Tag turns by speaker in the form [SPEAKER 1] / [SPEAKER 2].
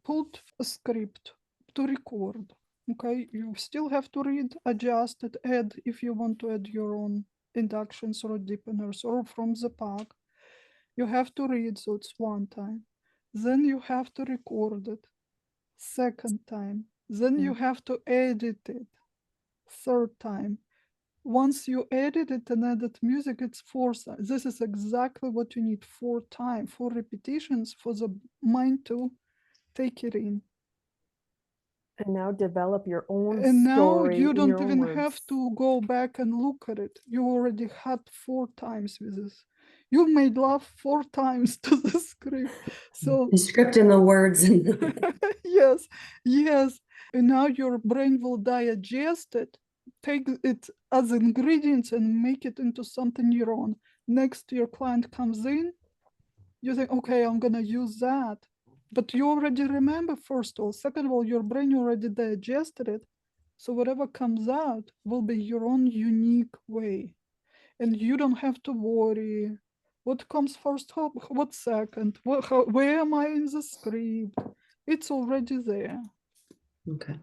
[SPEAKER 1] put a script to record. Okay, you still have to read, adjust it, add if you want to add your own inductions or deepeners or from the pack. You have to read, so it's one time. Then you have to record it, second time. Then you have to edit it, third time. Once you edit it and edit music, it's fourth time. This is exactly what you need, 4 repetitions for the mind to take it in.
[SPEAKER 2] And now develop your own
[SPEAKER 1] And now
[SPEAKER 2] story
[SPEAKER 1] you
[SPEAKER 2] in
[SPEAKER 1] don't
[SPEAKER 2] your own
[SPEAKER 1] even
[SPEAKER 2] words.
[SPEAKER 1] have to go back and look at it. You already had 4 times with this. You made love 4 times to the script. So
[SPEAKER 3] The script and the words.
[SPEAKER 1] yes, yes. And now your brain will digest it, take it as ingredients and make it into something your own. Next, your client comes in, you think, okay, I'm gonna use that. But you already remember, first of all. Second of all, your brain already digested it. So whatever comes out will be your own unique way. And you don't have to worry what comes first, what second, where am I in the script? It's already there.
[SPEAKER 3] Okay.